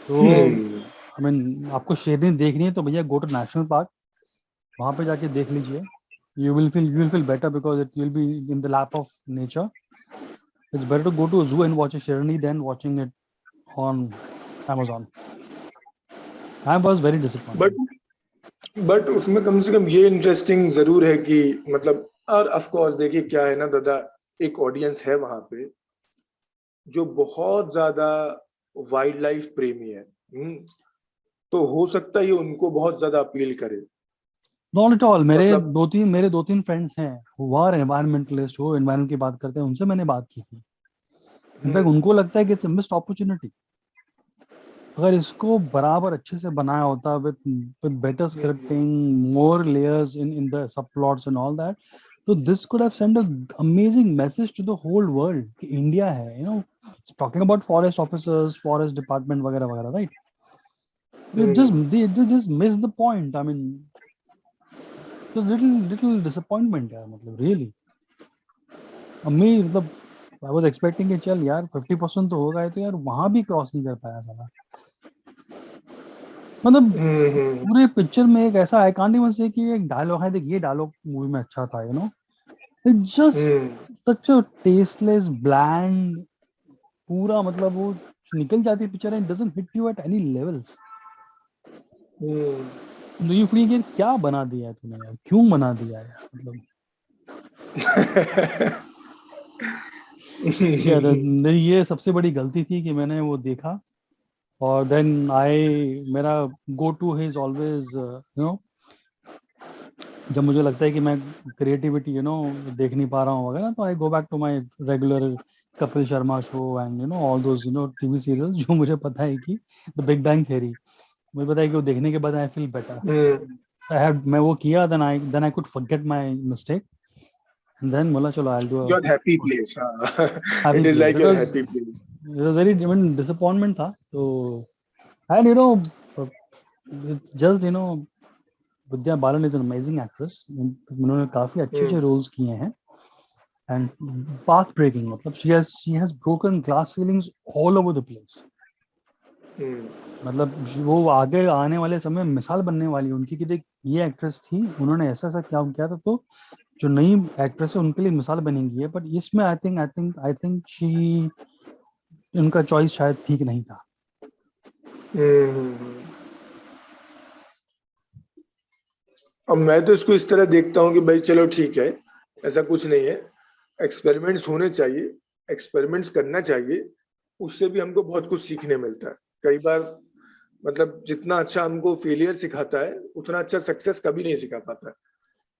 तो हम्म, आई मीन आपको शेरनी देखनी है तो भैया गो टू नेशनल पार्क, वहां पे जाके देख लीजिए। You will feel better because it will be in the lap of nature. It's better to go to zoo and watch a Sherni than watching it on Amazon. I was very but disappointed. But उसमें कम से कम ये interesting जरूर है कि मतलब, और of course देखिए क्या है ना दादा, एक ऑडियंस है वहां पे जो बहुत ज्यादा वाइल्ड लाइफ प्रेमी है। तो हो सकता है ये उनको बहुत ज्यादा अपील करे। Not at all. मतलब मेरे दो तीन फ्रेंड्स हैं वो आर एनवायरमेंटलिस्ट, वो एनवायरमेंट की बात करते हैं, उनसे मैंने बात की थी। इनफैक्ट हम्म, उनको लगता है कि इट्स मिस्ड अपॉर्चुनिटी। अगर इसको बराबर अच्छे से बनाया होता with with better hmm, scripting, more layers in the sub plots and all that, तो this could have send a amazing message to the whole world कि इंडिया है, talking about forest officers, forest department वगैरह वगैरह, right? They just miss the point. I mean, just little disappointment यार, मतलब really. अम्मी मतलब I was expecting कि चल यार 50% तो होगा, तो यार वहां भी क्रॉस नहीं कर पाया साला। मतलब हम्म, पूरे पिक्चर में एक ऐसा आई कांट इवन से कि एक डायलॉग है, देख ये डायलॉग मूवी में अच्छा था, it's just hmm, such a tasteless bland. पूरा मतलब वो निकल जाती है picture and doesn't hit you at any levels. Hmm. Do you feel कि क्या बना दिया है तूने यार, क्यों बना दिया है यार, मतलब यार मेरी ये सबसे बड़ी गलती थी कि मैंने वो देखा, और देन मेरा गो टू है इज ऑलवेज जब मुझे लगता है कि मैं क्रिएटिविटी देख नहीं पा रहा हूँ वगैरह, तो I go back to my regular Kapil Sharma show and all those TV serials जो मुझे पता है कि द बिग बैंग थ्योरी, मुझे पता है कि वो देखने के बाद आई फील बेटर। मैं वो किया, then I could forget my mistake, then बोला चलो I will do your happy place, happy it is place. Like your happy place. It was very disappointment था, तो and just Vidya Balan is an amazing actress, उन्होंने काफी अच्छे अच्छे roles किए हैं एंड पाथ ब्रेकिंग, मतलब she has broken glass ceilings all over the place. मतलब वो आगे आने वाले समय में मिसाल बनने वाली है उनकी कि देख ये एक्ट्रेस थी, उन्होंने ऐसा ऐसा क्या किया था, तो जो नई एक्ट्रेस है उनके लिए मिसाल बनेंगी है। बट इसमें आई थिंक शी उनका चॉइस शायद ठीक नहीं था। अब मैं तो इसको इस तरह देखता हूँ कि भाई चलो ठीक है, ऐसा कुछ नहीं है, एक्सपेरिमेंट्स होने चाहिए, एक्सपेरिमेंट्स करना चाहिए, उससे भी हमको बहुत कुछ सीखने मिलता है। कई बार मतलब जितना अच्छा हमको फेलियर सिखाता है उतना अच्छा सक्सेस कभी नहीं सिखा पाता है।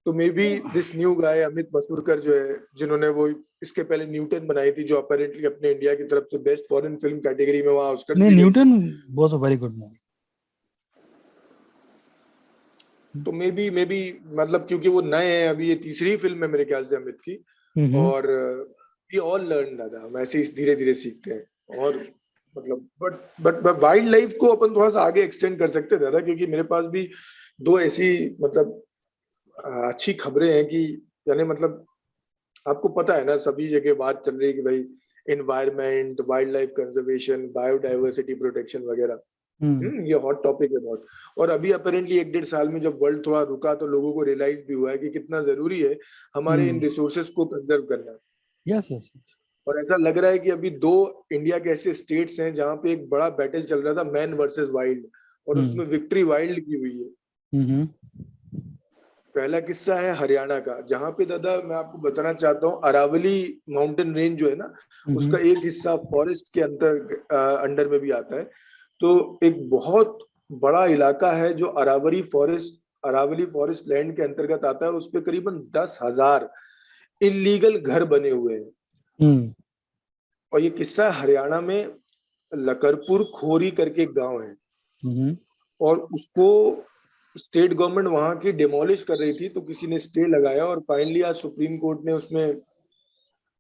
तो may be this new guy Amit Masurkar जो है, जिन्होंने वो इसके पहले न्यूटन बनाई थी, जो अपैरेंटली अपने इंडिया की तरफ से बेस्ट फॉरेन फिल्म कैटेगरी में वहां ऑस्कर्स नहीं, भी गई थी। Newton was a very good movie. तो मे बी मतलब क्योंकि वो नए हैं, अभी ये तीसरी फिल्म है मेरे ख्याल से अमित की, और वी ऑल लर्न दादा, हम ऐसे ही धीरे धीरे सीखते हैं। और मतलब बट वाइल्ड लाइफ को अपन थोड़ा सा आगे एक्सटेंड कर सकते हैं दादा, क्योंकि मेरे पास भी दो ऐसी मतलब अच्छी खबरें हैं कि यानी मतलब आपको पता है ना, सभी जगह बात चल रही है कि भाई environment, wild life conservation, biodiversity protection वगैरह, ये हॉट टॉपिक है बहुत। और अभी अपेरेंटली 1-1.5 साल में जब वर्ल्ड थोड़ा रुका तो लोगों को रियलाइज भी हुआ है कि कितना जरूरी है हमारे इन रिसोर्सेस को कंजर्व करना। Yes yes. और ऐसा लग रहा है कि अभी 2 इंडिया के ऐसे स्टेट्स हैं जहां पे एक बड़ा बैटल चल रहा था, मैन वर्सेस वाइल्ड, और उसमें विक्ट्री वाइल्ड की हुई है। पहला किस्सा है हरियाणा का, जहां पे दादा मैं आपको बताना चाहता हूँ, अरावली माउंटेन रेंज जो है ना, उसका एक हिस्सा फॉरेस्ट के अंडर में भी आता है। तो एक बहुत बड़ा इलाका है जो अरावली फॉरेस्ट लैंड के अंतर्गत आता है, उस पे करीबन 10,000 इलीगल घर बने हुए हैं। और ये किस्सा हरियाणा में लकरपुर खोरी करके एक गांव है, और उसको स्टेट गवर्नमेंट वहां की डिमोलिश कर रही थी, तो किसी ने स्टे लगाया और फाइनली आज सुप्रीम कोर्ट ने उसमें,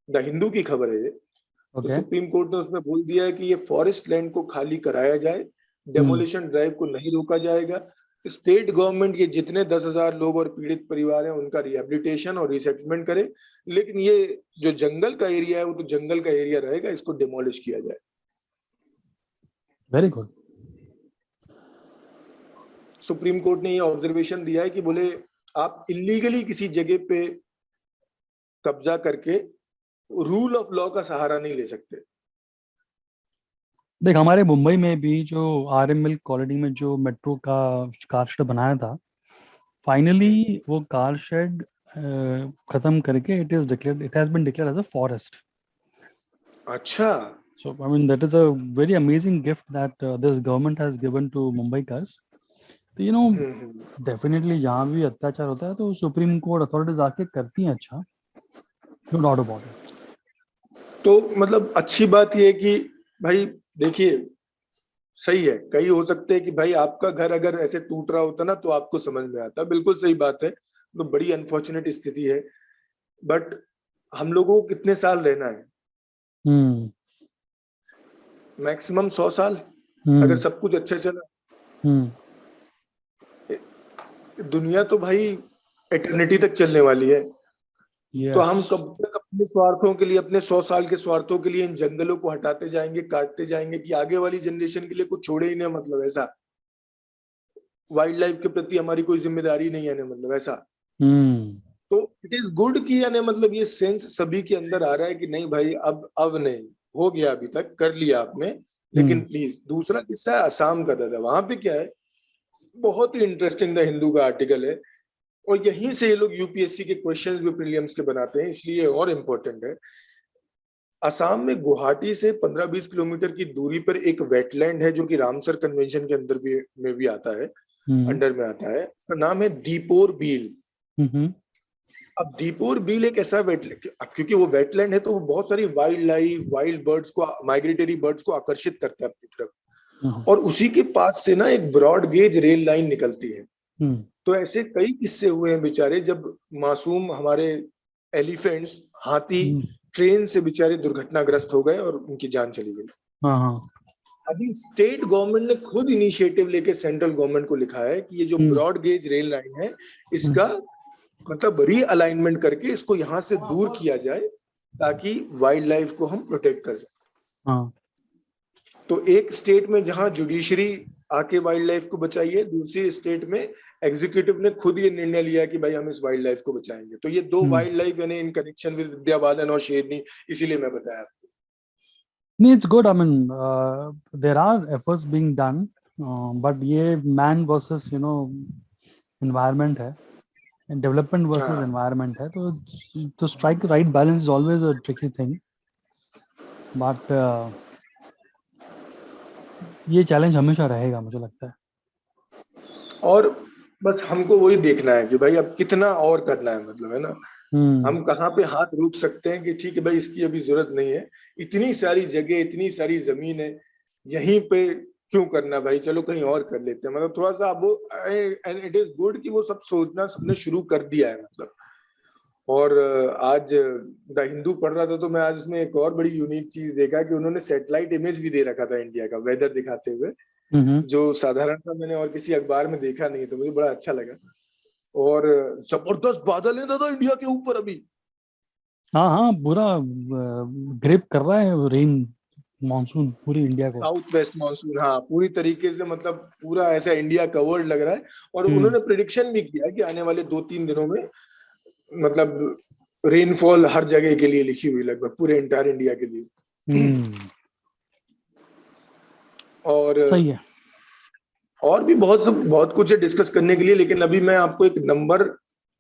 द हिंदू की खबर है ये, तो सुप्रीम कोर्ट ने उसमें बोल दिया है कि ये फॉरेस्ट लैंड को खाली कराया जाए, डेमोलिशन ड्राइव को नहीं रोका जाएगा। स्टेट गवर्नमेंट ये जितने 10,000 लोग और पीड़ित परिवार हैं उनका रिहेबिलिटेशन और रिसेटलमेंट करे, लेकिन ये जो जंगल का एरिया है वो तो जंगल का एरिया रहेगा, इसको डिमोलिश किया जाए। Very good. सुप्रीम कोर्ट ने ये ऑब्जर्वेशन दिया है कि बोले आप इलीगली किसी जगह पे कब्जा करके रूल ऑफ लॉ का सहारा नहीं ले सकते। देख हमारे मुंबई में भी जो RM मिल्क कॉलोनी में जो मेट्रो का कार शेड बनाया था, फाइनली वो कार शेड खत्म करके it has been declared as a forest. अच्छा। So I mean that is a very amazing gift that this government has given to Mumbaikars. तो डेफिनेटली जहाँ भी अत्याचार होता है तो सुप्रीम कोर्ट अथॉरिटीज आके करती हैं अच्छा, नो डाउट अबाउट इट। तो मतलब अच्छी बात ये है कि भाई देखिए, सही है, कई हो सकते हैं कि भाई आपका घर अगर ऐसे टूट रहा होता ना तो आपको समझ में आता, बिल्कुल सही बात है, तो बड़ी अनफॉर्चुनेट स्थिति है। बट हम लोगों को कितने साल रहना है? मैक्सिमम 100 साल, अगर सब कुछ अच्छा चला। दुनिया तो भाई एटर्निटी तक चलने वाली है। तो हम कब तक अपने स्वार्थों के लिए, अपने 100 साल के स्वार्थों के लिए इन जंगलों को हटाते जाएंगे, काटते जाएंगे, कि आगे वाली जनरेशन के लिए कुछ छोड़े ही नहीं, मतलब ऐसा वाइल्ड लाइफ के प्रति हमारी कोई जिम्मेदारी नहीं है ना, मतलब ऐसा। तो इट इज गुड कि यानी मतलब ये सेंस सभी के अंदर आ रहा है कि नहीं भाई अब नहीं हो गया, अभी तक कर लिया आपने, लेकिन प्लीज। दूसरा किस्सा है असम का दादा, वहां पे क्या है, बहुत ही इंटरेस्टिंग द हिंदू का आर्टिकल है, और यहीं से ये लोग यूपीएससी के क्वेश्चंस भी प्रीलिम्स के बनाते हैं, इसलिए और इम्पोर्टेंट है। असम में गुवाहाटी से 15-20 किलोमीटर की दूरी पर एक वेटलैंड है जो कि रामसर कन्वेंशन के अंदर भी में भी आता है, अंडर में आता है। उसका नाम है दीपोर बील। अब दीपोर बील एक ऐसा वेटलैंड, अब क्योंकि वो वेटलैंड है तो वो बहुत सारी वाइल्ड लाइफ, वाइल्ड बर्ड्स को, माइग्रेटरी बर्ड्स को आकर्षित करता है अपनी तरफ, और उसी के पास से ना एक ब्रॉड गेज रेल लाइन निकलती है। तो ऐसे कई किस्से हुए हैं बेचारे, जब मासूम हमारे एलिफेंट्स, हाथी ट्रेन से बेचारे दुर्घटनाग्रस्त हो गए और उनकी जान चली गई। अभी स्टेट गवर्नमेंट ने खुद इनिशिएटिव लेके सेंट्रल गवर्नमेंट को लिखा है कि ये जो ब्रॉड गेज रेल लाइन है, इसका मतलब रीअलाइनमेंट करके इसको यहाँ से दूर किया जाए ताकि वाइल्ड लाइफ को हम प्रोटेक्ट कर सकें। तो एक स्टेट में जहां जुडिशरी आके वाइल्ड लाइफ को बताइए, दूसरी स्टेट में एग्जीक्यूटिव ने खुद ये निर्णय लिया कि भाई हम इस वाइल्ड लाइफ को बचाएंगे। तो ये दो वाइल्ड लाइफ यानी in connection with Vidya Balan और शेरनी, इसीलिए मैं बताया आपको। नहीं, it's good. I mean, there are efforts being done, but ये man versus environment है, and development versus environment है, तो to strike the right balance is always a tricky thing. But ये चैलेंज हमेशा रहेगा, मुझे लगता है। और बस हमको वही देखना है कि भाई अब कितना और करना है, मतलब है ना, हम कहाँ पे हाथ रोक सकते हैं कि ठीक है भाई इसकी अभी जरूरत नहीं है, इतनी सारी जगह, इतनी सारी जमीन है, यहीं पे क्यों करना भाई, चलो कहीं और कर लेते हैं। मतलब थोड़ा सा अब वो, एंड इट इज गुड कि वो सब सोचना सबने शुरू कर दिया है, मतलब। और आज द हिंदू पढ़ रहा था तो मैं आज उसमें एक और बड़ी यूनिक चीज देखा कि उन्होंने सैटेलाइट इमेज भी दे रखा था इंडिया का, वेदर दिखाते हुए, जो साधारणतः मैंने और किसी अखबार में देखा नहीं, तो मुझे बड़ा अच्छा लगा। और जबरदस्त बादल है दादा इंडिया के ऊपर अभी। हाँ, पूरा ग्रिप कर रहा है रेन मानसून पूरी इंडिया को, साउथ वेस्ट मानसून, हाँ, पूरी तरीके से, मतलब पूरा ऐसा इंडिया कवर्ड लग रहा है। और उन्होंने प्रेडिक्शन भी किया कि आने वाले 2-3 दिनों में मतलब रेनफॉल हर जगह के लिए लिखी हुई, लगभग पूरे इंटायर इंडिया के लिए। और सही है। और भी बहुत कुछ है डिस्कस करने के लिए, लेकिन अभी मैं आपको एक नंबर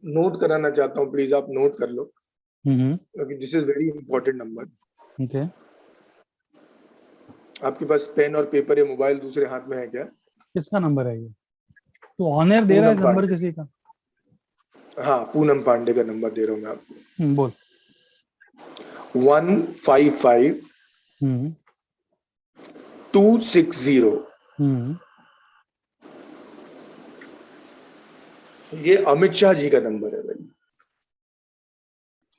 नोट कराना चाहता हूँ, प्लीज आप नोट कर लो, क्योंकि this is very important number. Okay, आपके पास पेन और पेपर या मोबाइल दूसरे हाथ में है क्या? किसका नंबर है ये? तो ऑनर दे रहा है नंबर किसी का? हाँ, पूनम पांडे का नंबर दे रहा हूँ मैं आपको। बोल। 155 260। ये अमित शाह जी का नंबर है भाई,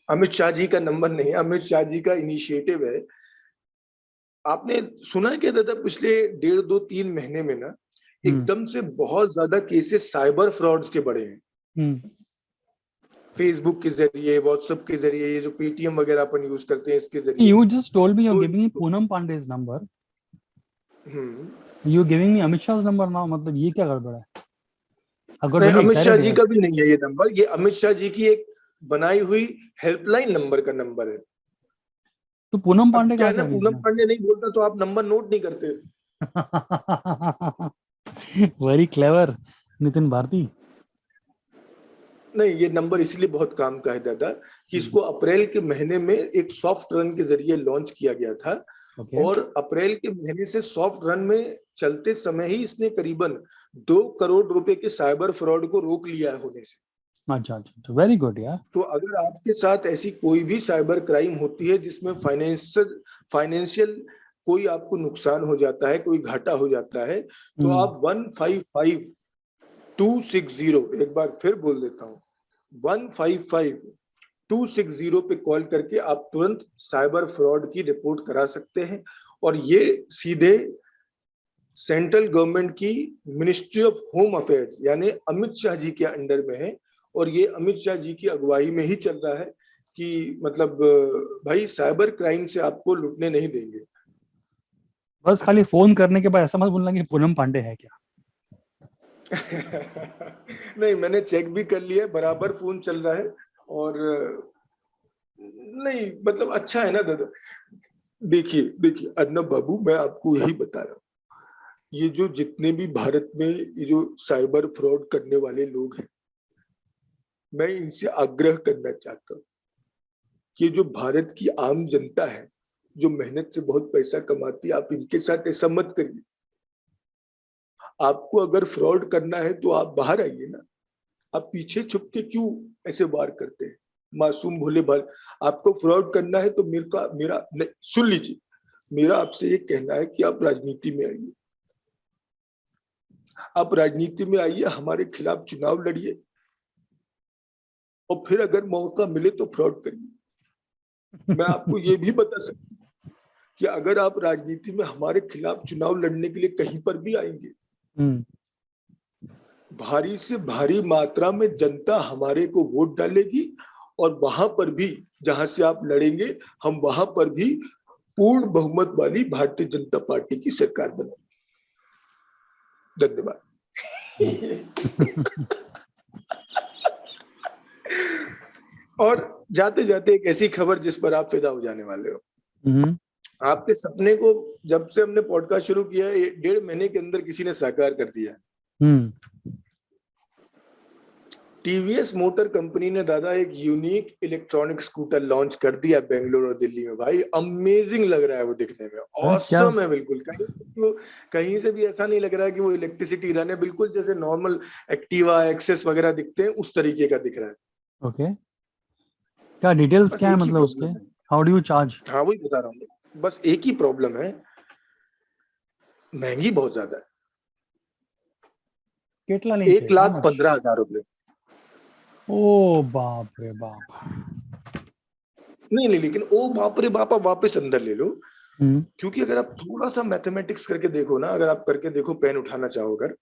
अमित शाह जी का नंबर नहीं, अमित शाह जी का इनिशिएटिव है। आपने सुना क्या था पिछले 1.5-2-3 महीने में ना एकदम से बहुत ज्यादा केसेस साइबर फ्रॉड्स के बढ़े हैं। फेसबुक के जरिए, व्हाट्सएप के जरिए, ये जो पेटीएम वगैरह अपन यूज करते हैं इसके जरिए। You just told me you're giving me Poonam पांडे's number. You're giving me Amit शाह's number now. मतलब ये क्या गड़बड़ है? नहीं, अमित शाह जी का भी नहीं है ये नंबर, ये अमित शाह जी की एक बनाई हुई हेल्पलाइन नंबर का नंबर है। तो पूनम पांडे क्या है ना, पूनम पांडे नहीं बोलता तो आप नंबर नोट नहीं करते। Very clever Nitin Bharti. नहीं, ये नंबर इसलिए बहुत काम का है दादा कि इसको अप्रैल के महीने में एक सॉफ्ट रन के जरिए लॉन्च किया गया था। और अप्रैल के महीने से सॉफ्ट रन में चलते समय ही इसने करीबन 2 करोड़ रुपए के साइबर फ्रॉड को रोक लिया है होने से। अच्छा, वेरी गुड यार। तो अगर आपके साथ ऐसी कोई भी साइबर क्राइम होती है जिसमें फाइनेंशियल कोई आपको नुकसान हो जाता है, कोई घाटा हो जाता है, तो आप 155 260, एक बार फिर बोल देता हूँ, 155 260 पे कॉल करके आप तुरंत साइबर फ्रॉड की रिपोर्ट करा सकते हैं। और ये सीधे सेंट्रल गवर्नमेंट की मिनिस्ट्री ऑफ होम अफेयर्स यानी अमित शाह जी के अंडर में है, और ये अमित शाह जी की अगुवाई में ही चल रहा है कि मतलब भाई साइबर क्राइम से आपको लुटने नहीं देंगे। बस खाली फोन करने के बाद ऐसा मत बोलना कि पूनम पांडे है क्या। नहीं, मैंने चेक भी कर लिया, बराबर फोन चल रहा है। और नहीं मतलब अच्छा है ना दादा। देखिए अर्नब बाबू, मैं आपको यही बता रहा हूँ, ये जो जितने भी भारत में ये जो साइबर फ्रॉड करने वाले लोग हैं, मैं इनसे आग्रह करना चाहता हूँ कि जो भारत की आम जनता है, जो मेहनत से बहुत पैसा कमाती है, आप इनके साथ ऐसा मत करिए। आपको अगर फ्रॉड करना है तो आप बाहर आइए ना, आप पीछे छुप के क्यों ऐसे वार करते हैं? मासूम भोले भाल, आपको फ्रॉड करना है तो सुन लीजिए, मेरा आपसे ये कहना है कि आप राजनीति में आइए। आप राजनीति में आइए, हमारे खिलाफ चुनाव लड़िए और फिर अगर मौका मिले तो फ्रॉड करिए। मैं आपको ये भी बता सकता हूँ कि अगर आप राजनीति में हमारे खिलाफ चुनाव लड़ने के लिए कहीं पर भी आएंगे, भारी से भारी मात्रा में जनता हमारे को वोट डालेगी और वहां पर भी जहां से आप लड़ेंगे, हम वहां पर भी पूर्ण बहुमत वाली भारतीय जनता पार्टी की सरकार बनाएगी। धन्यवाद। और जाते जाते एक ऐसी खबर जिस पर आप फिदा हो जाने वाले हो। आपके सपने को जब से हमने पॉडकास्ट शुरू किया है, 1.5 महीने के अंदर किसी ने साकार कर दिया है। टीवीएस मोटर कंपनी ने दादा एक यूनिक इलेक्ट्रॉनिक स्कूटर लॉन्च कर दिया बेंगलुरु और दिल्ली में। भाई अमेजिंग लग रहा है वो दिखने में, ऑसम है बिल्कुल। कहीं से भी ऐसा नहीं लग रहा है कि वो इलेक्ट्रिसिटी रन है, बिल्कुल जैसे नॉर्मल एक्टिवा एक्सेस वगैरह दिखते हैं उस तरीके का दिख रहा है। ओके, क्या डिटेल्स क्या है मतलब उसके? How do you charge? हाँ वही बता रहा हूँ, बस एक ही प्रॉब्लम है, महंगी बहुत ज्यादा है। कितना 1,15,000 रुपए। ओ बाप रे बाप। नहीं, लेकिन ओ बाप रे बाप आप वापस अंदर ले लो, क्योंकि अगर आप थोड़ा सा मैथमेटिक्स करके देखो ना, अगर आप करके देखो, पेन उठाना चाहो अगर,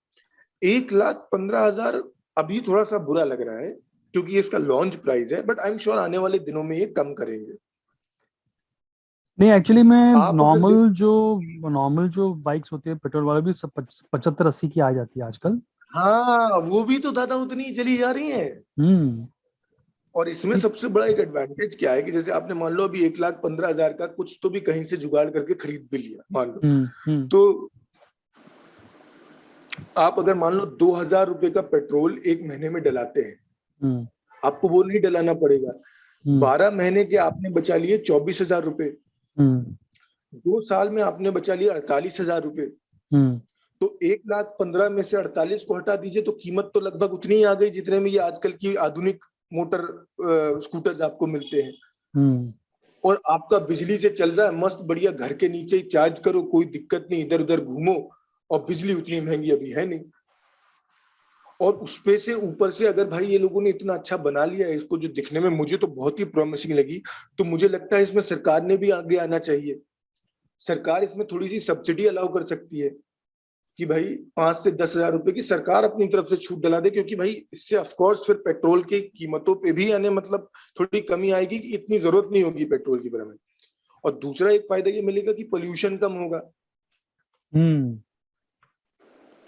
1,15,000 अभी थोड़ा सा बुरा लग रहा है क्योंकि इसका लॉन्च प्राइस है, बट आई एम श्योर आने वाले दिनों में ये कम करेंगे। नहीं एक्चुअली मैं नॉर्मल जो बाइक्स होती है पेट्रोल वाले भी 75-80 की आ जाती है आजकल। हाँ वो भी तो दादा उतनी ही चली जा रही है। और इसमें सबसे बड़ा एक एडवांटेज क्या है कि जैसे आपने मान लो अभी 1,15,000 का कुछ तो भी कहीं से जुगाड़ करके खरीद भी लिया मान लो, तो आप अगर मान लो 2,000 रुपए का पेट्रोल एक महीने में डलाते हैं, आपको वो नहीं डलाना पड़ेगा। 12 महीने के आपने बचा लिए 24,000 रुपए, 2 साल में आपने बचा लिया 48,000 रुपए। तो 1,15,000 में से 48 को हटा दीजिए तो कीमत तो लगभग उतनी ही आ गई जितने में ये आजकल की आधुनिक मोटर स्कूटर्स आपको मिलते हैं। और आपका बिजली से चल रहा है, मस्त बढ़िया, घर के नीचे ही चार्ज करो, कोई दिक्कत नहीं, इधर उधर घूमो, और बिजली उतनी महंगी अभी है नहीं। और उसपे से ऊपर से अगर भाई ये लोगों ने इतना अच्छा बना लिया है इसको, जो दिखने में मुझे तो बहुत ही प्रॉमिसिंग लगी, तो मुझे लगता है इसमें सरकार ने भी आगे आना चाहिए। सरकार इसमें थोड़ी सी सब्सिडी अलाउ कर सकती है कि भाई 5 से 10,000 रुपए की सरकार अपनी तरफ से छूट दिला दे, क्योंकि भाई इससे ऑफकोर्स फिर पेट्रोल की कीमतों पे भी आने मतलब थोड़ी कमी आएगी कि इतनी जरूरत नहीं होगी पेट्रोल की बारे में। और दूसरा एक फायदा ये मिलेगा कि पोल्यूशन कम होगा।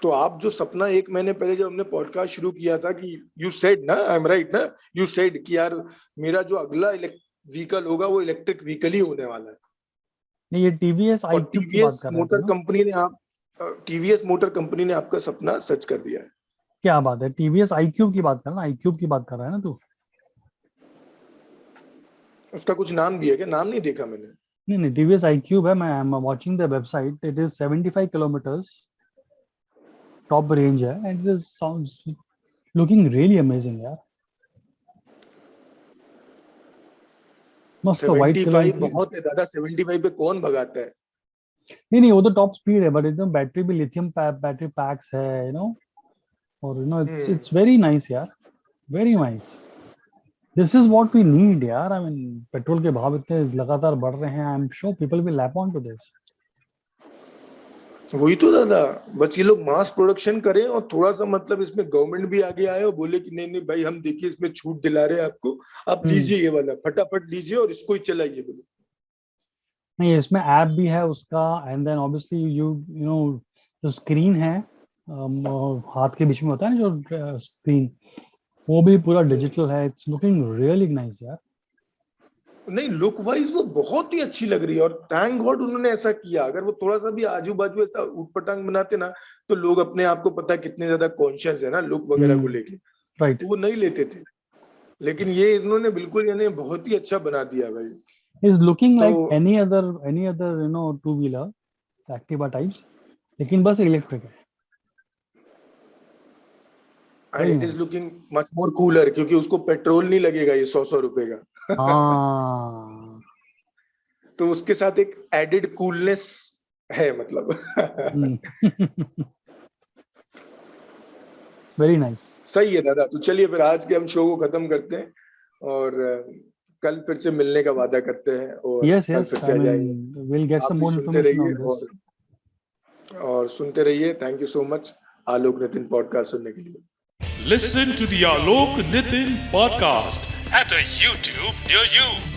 तो आप जो सपना 1 महीने पहले जब हमने पॉडकास्ट शुरू किया था कि यू सेड ना, आई एम राइट ना, यू सेड कि यार मेरा जो अगला व्हीकल होगा वो इलेक्ट्रिक व्हीकल ही होने वाला है। नहीं, ये टीवीएस आईक्यूब की बात कर रहे हैं। टीवीएस मोटर कंपनी ने आपका सपना सच कर दिया है। क्या बात है, टीवीएस आईक्यूब की बात कर रहा है ना? आईक्यूब की बात कर रहा है ना तू? उसका कुछ नाम भी है क्या? नाम नहीं देखा मैंने। नहीं, टीवीएस आईक्यूब है। मैं I am watching the website, it is 75 kilometres top range है and it is sounds looking really amazing यार। मस्त व्हाइट कलर की। बहुत है दादा, 75 पे कौन भगाता है? नहीं, वो तो टॉप स्पीड है, बट एकदम बैटरी भी लिथियम बैटरी पैक्स है, यू नो, और you know it's very nice यार, very nice. This is what we need यार। आई मीन पेट्रोल के भाव इतने लगातार बढ़ रहे हैं, I am sure people will lap on to this. वही तो दादा, बस ये लोग मास प्रोडक्शन करें और थोड़ा सा मतलब इसमें गवर्नमेंट भी आगे आए और बोले कि नहीं नहीं भाई हम देखिए इसमें छूट दिला रहे हैं आपको, आप लीजिए ये वाला, फटाफट लीजिए और इसको ही चलाइए बोले। नहीं, इसमें ऐप भी है उसका, and then obviously you know जो स्क्रीन है हाथ के बीच में होता है ना जो स्क्रीन, वो भी पूरा डिजिटल है। इट्स लुकिंग रियली नाइस यार। नहीं, लुक वाइज वो बहुत ही अच्छी लग रही है और थैंक गॉड उन्होंने ऐसा किया। अगर वो थोड़ा सा भी आजू बाजू ऐसा उटपटांग बनाते ना, तो लोग अपने आप को पता है कितने ज्यादा कॉन्शियस है ना लुक वगैरह को लेके, राइट, तो वो नहीं लेते थे। लेकिन ये इन्होंने बिल्कुल यानी बहुत ही अच्छा बना दिया भाई। इज लुकिंग तो like any other two wheeler Activa types, लेकिन बस इलेक्ट्रिक है। And it is looking much more cooler, क्योंकि उसको पेट्रोल नहीं लगेगा ये 100 रुपए का। हाँ। तो उसके साथ एक एडेड कूलनेस है मतलब। Very nice. सही है दादा। तो चलिए फिर आज के हम शो को खत्म करते हैं और कल फिर से मिलने का वादा करते हैं और यस कल यस, फिर से आई आ मीन जाएंगे। विल गेट आप सम भी मोर सुनते इंफॉर्मेशन रहिए ऑन दिस। और सुनते रहिए। Thank you so much Alok Nitin podcast सुनने के लिए। Listen to the Alok Nitin podcast at a YouTube near you.